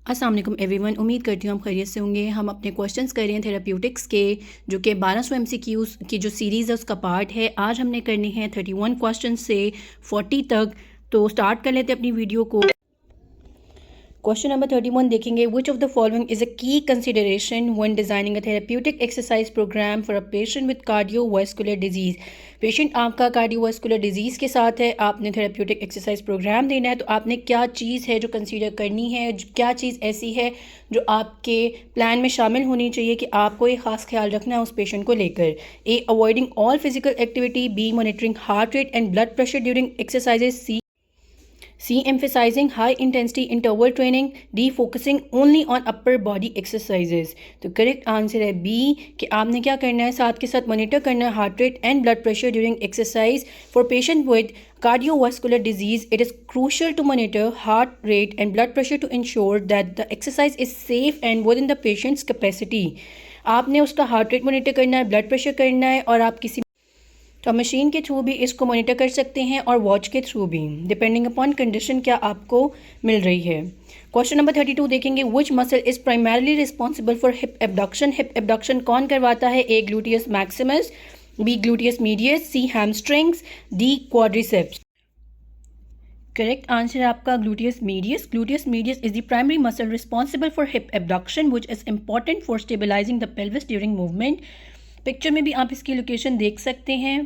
अस्सलाम वालेकुम एवरीवन। उम्मीद करती हूँ हम खैरियत से होंगे। हम अपने क्वेश्चंस कर रहे हैं थेराप्यूटिक्स के, जो कि 1200 MCQs की जो सीरीज़ है उसका पार्ट है। आज हमने करने हैं 31 क्वेश्चन से 40 तक। तो स्टार्ट कर लेते हैं अपनी वीडियो को। क्वेश्चन नंबर 31 देखेंगे, which of the following is a key consideration when designing a therapeutic exercise program for a patient with cardiovascular disease. Patient आपका कार्डियोवास्कुलर डिजीज़ के साथ है, आपने थेरेप्यूटिक एक्सरसाइज प्रोग्राम देना है, तो आपने क्या चीज़ है जो कंसीडर करनी है, क्या चीज़ ऐसी है जो आपके प्लान में शामिल होनी चाहिए कि आपको एक ख़ास ख्याल रखना है उस पेशेंट को लेकर। A, avoiding all physical activity. B, monitoring heart rate and blood pressure during exercises. C, emphasizing high intensity interval training. D, focusing only on upper body exercises. तो करेक्ट आंसर है B कि आपने क्या करना है, साथ के साथ मॉनिटर करना है heart rate and blood pressure during exercise. For patient with cardiovascular disease, it is crucial to monitor heart rate and blood pressure to ensure that the exercise is safe and within the patient's capacity. आपने उसका heart rate monitor करना है, blood pressure करना है, और आप किसी तो मशीन के थ्रू भी इसको मॉनिटर कर सकते हैं और वॉच के थ्रू भी, डिपेंडिंग अपॉन कंडीशन क्या आपको मिल रही है। क्वेश्चन नंबर 32 देखेंगे, which muscle is primarily responsible for hip abduction. Hip abduction कौन करवाता है? A, gluteus maximus. B, gluteus medius. C, hamstrings. D, quadriceps. Correct answer है आपका gluteus medius. Gluteus medius is the primary muscle responsible for hip abduction which is important for stabilising the pelvis during movement. Picture में भी आप इसकी location देख सकते हैं।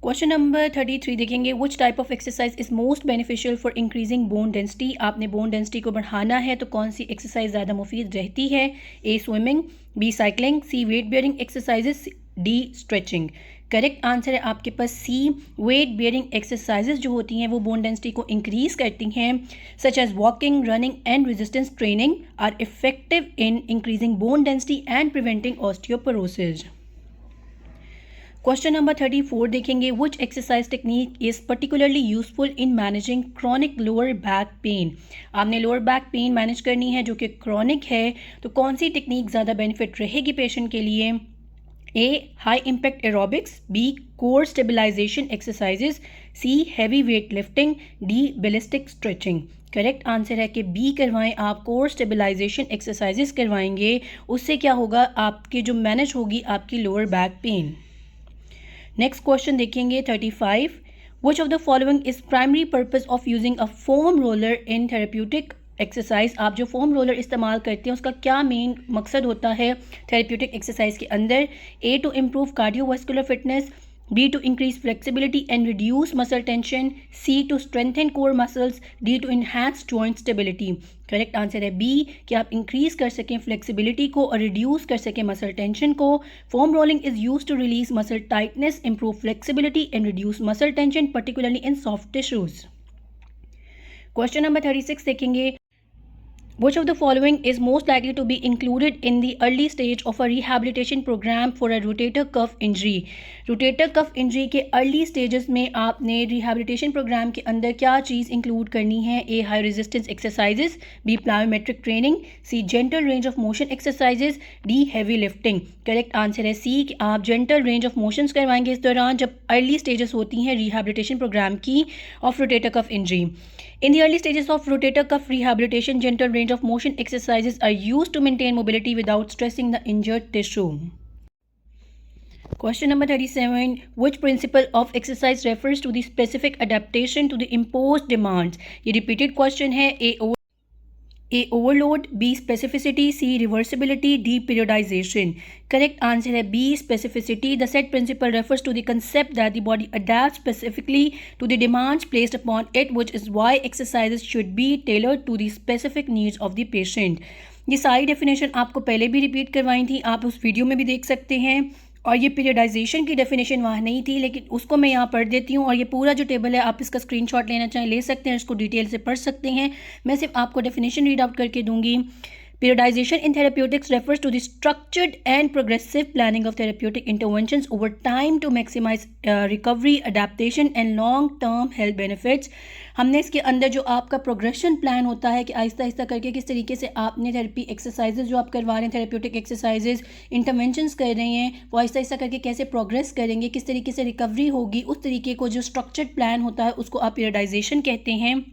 Question number 33 देखेंगे, which type of exercise is most beneficial for increasing bone density. आपने bone density को बढ़ाना है तो कौन सी एक्सरसाइज ज़्यादा मुफीद रहती है? A, swimming. B, cycling. C, weight bearing exercises. D, stretching. Correct answer है आपके पास सी, वेट बेयरिंग एक्सरसाइजेज जो होती हैं वो बोन डेंसिटी को इंक्रीज करती हैं, such as walking, running and resistance training are effective in increasing bone density and preventing osteoporosis. Question number 34 देखेंगे, which exercise technique is particularly useful in managing chronic lower back pain. आपने lower back pain manage करनी है जो कि chronic है, तो कौन सी टेक्निक ज़्यादा बेनिफिट रहेगी पेशेंट के लिए? A, high impact aerobics. B, core stabilisation exercises. C, heavy weight lifting. D, ballistic stretching. Correct answer है कि बी करवाएं आप, कोर स्टेबलाइजेशन एक्सरसाइजेज करवाएंगे, उससे क्या होगा, आपके जो मैनेज होगी आपकी lower back pen. Next question देखेंगे 35, विच of the following is primary purpose of using a foam roller in therapeutic exercise. आप जो फोम रोलर इस्तेमाल करते हैं उसका क्या मेन मकसद होता है थेरेप्यूटिक एक्सरसाइज के अंदर? A, to improve cardiovascular fitness. B, to increase flexibility and reduce muscle tension. C, to strengthen core muscles. D, to enhance joint stability. Correct answer है B कि आप इंक्रीज कर सकें फ्लेक्सिबिलिटी को और रिड्यूस कर सकें मसल टेंशन को। Foam rolling is use to release muscle tightness, improve flexibility and reduce muscle tension, particularly in soft tissues. Question number 36 देखेंगे, which of the following is most likely to be included in the early stage of a rehabilitation program for a rotator cuff injury? rotator cuff injury के early stages में आपने rehabilitation program के अंदर क्या चीज़ include करनी है? A, high resistance exercises. B, plyometric training. C, gentle range of motion exercises. D, heavy lifting. Correct answer है C कि आप gentle range of motions करवाएंगे इस दौरान जब early stages होती हैं rehabilitation program की of rotator cuff injury. In the early stages of rotator cuff rehabilitation, gentle range of motion exercises are used to maintain mobility without stressing the injured tissue. Question number 37, which principle of exercise refers to the specific adaptation to the imposed demands? ये repeated question है। A, overload. B, specificity. C, reversibility. D, periodization. Correct answer है B, specificity. The said principle refers to the concept that the body adapts specifically to the demands placed upon it, which is why exercises should be tailored to the specific needs of the patient. ये सारी definition आपको पहले भी repeat करवाई थी, आप उस video में भी देख सकते हैं। और ये पीरियडाइजेशन की डेफिनेशन वहाँ नहीं थी, लेकिन उसको मैं यहाँ पढ़ देती हूँ। और ये पूरा जो टेबल है आप इसका स्क्रीनशॉट लेना चाहें ले सकते हैं, इसको डिटेल से पढ़ सकते हैं। मैं सिर्फ आपको डेफिनेशन रीड आउट करके दूंगी। Periodization in therapeutics refers to the structured and progressive planning of therapeutic interventions over time to maximize recovery, adaptation and long-term health benefits. हमने इसके अंदर जो आपका प्रोग्रेशन प्लान होता है कि आहिस्ता आहिस्ता करके किस तरीके से आपने थेरेपी एक्सरसाइजेज जो आप करवा रहे हैं, थेरेप्यूटिक एक्सरसाइजेज इंटरवेंशंस कर रहे हैं, वो आहिस्ता आहिस्ता करके कैसे प्रोग्रेस करेंगे, किस तरीके से रिकवरी होगी, उस तरीके को जो स्ट्रक्चर्ड प्लान होता है उसको आप पीरियडाइजेशन कहते हैं।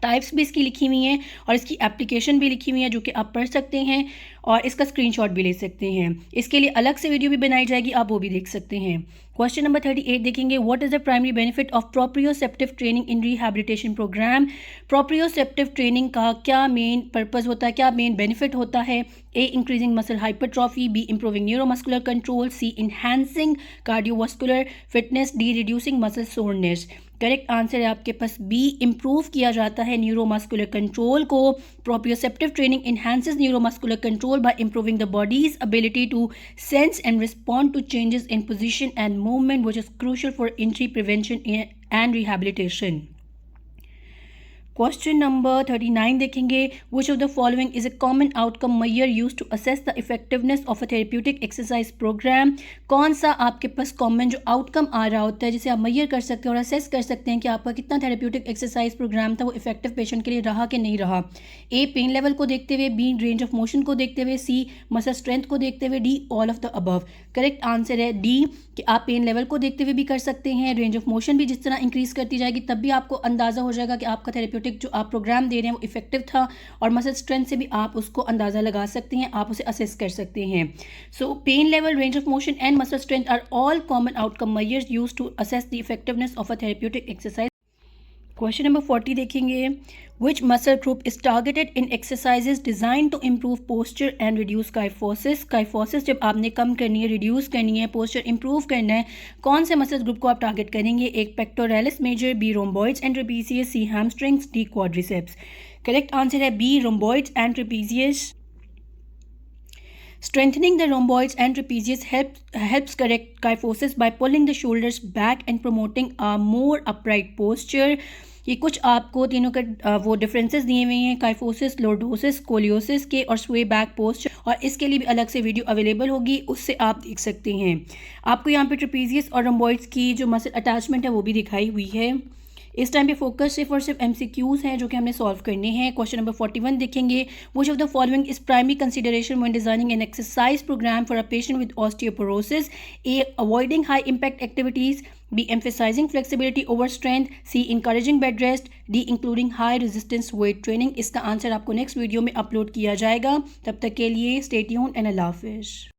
टाइप्स भी इसकी लिखी हुई हैं और इसकी एप्लीकेशन भी लिखी हुई है जो कि आप पढ़ सकते हैं और इसका स्क्रीनशॉट भी ले सकते हैं। इसके लिए अलग से वीडियो भी बनाई जाएगी, आप वो भी देख सकते हैं। क्वेश्चन नंबर 38 देखेंगे, what is the primary benefit of proprioceptive training in rehabilitation program. Proprioceptive training का क्या मेन पर्पस होता है, क्या मेन बेनिफिट होता है। A, increasing muscle hypertrophy, B, improving neuromuscular control, C, enhancing cardiovascular fitness, D, reducing muscle soreness. Correct answer है आपके पास बी, इम्प्रूव किया जाता है न्यूरोमस्कुलर कंट्रोल को। Proprioceptive training enhances neuromuscular control by improving the body's ability to sense and respond to changes in position and movement which is crucial for injury prevention and rehabilitation. Question number 39 देखेंगे, which of the following is a common outcome measure used to assess the effectiveness of a therapeutic exercise program. कौन सा आपके पास common जो outcome आ रहा होता है जिसे आप मेजर कर सकते हैं और असेस कर सकते हैं कि आपका कितना थेरेप्यूटिक एक्सरसाइज प्रोग्राम था वो इफेक्टिव पेशेंट के लिए रहा कि नहीं रहा। ए, पेन लेवल को देखते हुए, बी, रेंज ऑफ मोशन को देखते हुए, सी, मसल स्ट्रेंथ को देखते हुए, D, all of the above. Correct answer है डी, कि आप पेन लेवल को देखते हुए भी कर सकते हैं, रेंज ऑफ मोशन भी जिस तरह इंक्रीज करती जाएगी तब भी आपको अंदाज़ा हो जाएगा कि आपका थेरेप्यूटिक जो आप प्रोग्राम दे रहे हैं वो इफेक्टिव था, और मसल स्ट्रेंथ से भी आप उसको अंदाज़ा लगा सकते हैं, आप उसे असेस कर सकते हैं। So pain level, range of motion and muscle strength are all common outcome measures used to assess the effectiveness of a therapeutic exercise. Question number 40 देखेंगे, which muscle group is targeted in exercises designed to improve posture and reduce kyphosis. Kyphosis जब आपने कम करनी है, reduce करनी है, posture improve करना है, कौन से मसल ग्रुप को आप टारगेट करेंगे। एक, pectoralis major, B, rhomboids and trapezius, C, hamstrings, D, quadriceps. Correct answer है B, rhomboids and trapezius. Strengthening the rhomboids and trapezius helps correct kyphosis by pulling the shoulders back and promoting a more upright posture. ये कुछ आपको तीनों का वो differences दिए हुए हैं काइफोसिस, लॉर्डोसिस, स्कोलियोसिस के और स्वे बैक पोस्चर, और इसके लिए भी अलग से वीडियो अवेलेबल होगी, उससे आप देख सकते हैं। आपको यहाँ पे ट्रेपेजियस और रोम्बॉइड्स की जो मसल अटैचमेंट है वो भी दिखाई हुई है। इस टाइम पे फोकस सिर्फ और सिर्फ MCQs हैं जो कि हमने सॉल्व करने हैं। क्वेश्चन नंबर 41 देखेंगे, which of the following is primary consideration when designing an exercise program for a patient with osteoporosis. A, avoiding high impact activities, B, emphasizing flexibility over strength, C, encouraging bed rest, D, including high resistance weight training. इसका answer आपको next video में upload किया जाएगा। तब तक के लिए stay tuned and अल्लाह हाफिज़।